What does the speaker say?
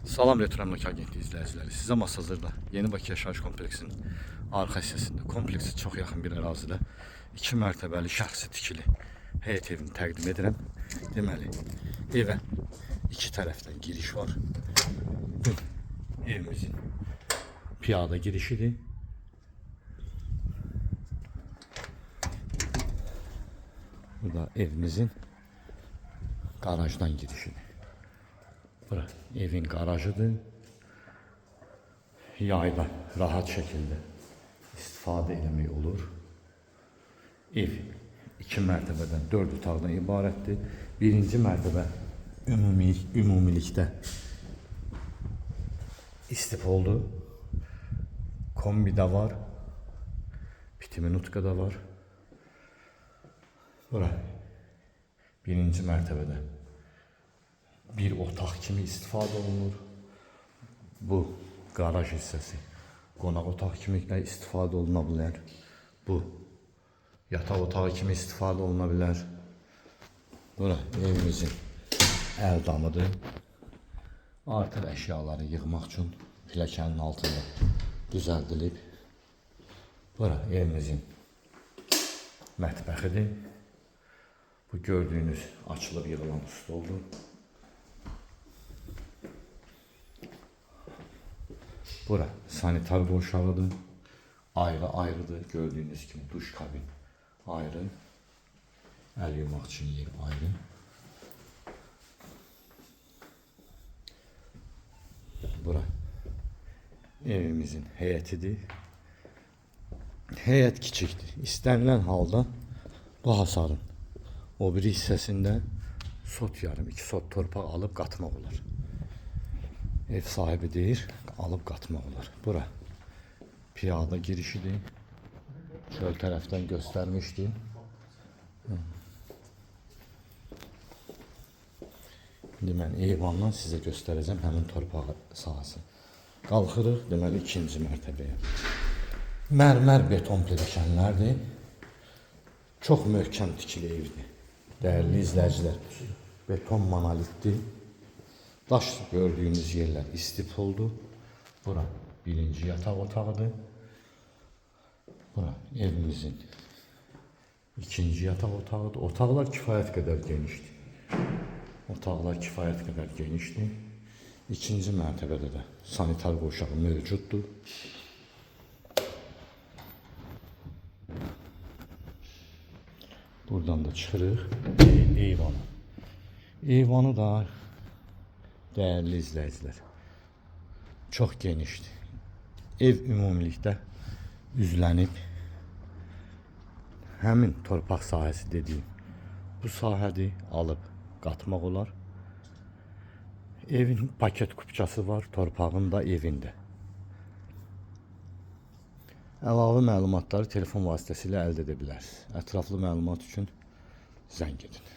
Salam Retro Emlak Agentliyi izləyiciləri. Sizə Masazırda Yeni Bakı Yaşayış Kompleksinin arxa hissəsində kompleksə çox yaxın bir ərazidə 2 mərtəbəli şəxsi tikili həyət evini təqdim edirəm. Deməli, evə iki tərəfdən giriş var. Bu evimizin piyada girişidir. Bu da evimizin garajdan girişidir. Bura evin garajıdır. Yayda rahat şekilde istifadə etmək olur. Ev 2 mərtəbədən 4 otaqdan ibarətdir. Birinci mərtəbə ümumilikdə istifoldu. Kombi də var. Pitiminutka da var. Bura birinci mərtəbədə bir otaq kimi istifadə olunur. Bu garaj hissəsi qonaq otaq kimi də istifadə oluna bilər. Bu yataq otağı kimi istifadə oluna bilər. Bura evimizin əldamıdır. Artıq əşyaları yığmaq üçün pilləkənin altında düzəldilib. Bura evimizin mətbəxidir. Bu gördüyünüz açılıb yığılan stoldur. Bura sanitar boşağıdır. Ayrı-ayrıdır. Gördüyünüz kimi duş kabin ayrı. Əl yumaq üçün yer ayrı. Bura evimizin həyətidir. Həyət kiçikdir. İstənilən halda bu hasarın o biri hissəsində sot yarım, 2 sot torpaq alıb qatmaq olar. Ev sahibi deyir, alıb qatmaq olar. Bura piyada girişidir. Çöl tərəfdən göstərmişdim. İndi mən eyvandan sizə göstərəcəm həmin torpaq sahəsi. Qalxırıq, deməli, ikinci mərtəbəyə. Mərmər beton pilləkənlərdir. Çox möhkəm tikili evdir. Dəyərli izləyicilər, beton monolitdir. Daş gördüyünüz yerler istifoldu. Bura birinci yataq otağıdır. Bura evimizin ikinci yataq otağıdır. Otaqlar kifayət qədər genişdir. Otaqlar kifayət qədər genişdir. İkinci mərtəbədə də sanitar boşağı mövcuddur. Buradan da çıxırıq eyvana. Eyvanı da değerli izləyicilər, çox genişdir. Ev ümumilikdə üzlənib. Həmin torpaq sahəsi dediyim bu sahədir, alıb qatmaq olar. Evin paket kupçası var, torpağın da evində. Əlavə məlumatları telefon vasitəsilə əldə edə bilərsiniz. Ətraflı məlumat üçün zəng edin.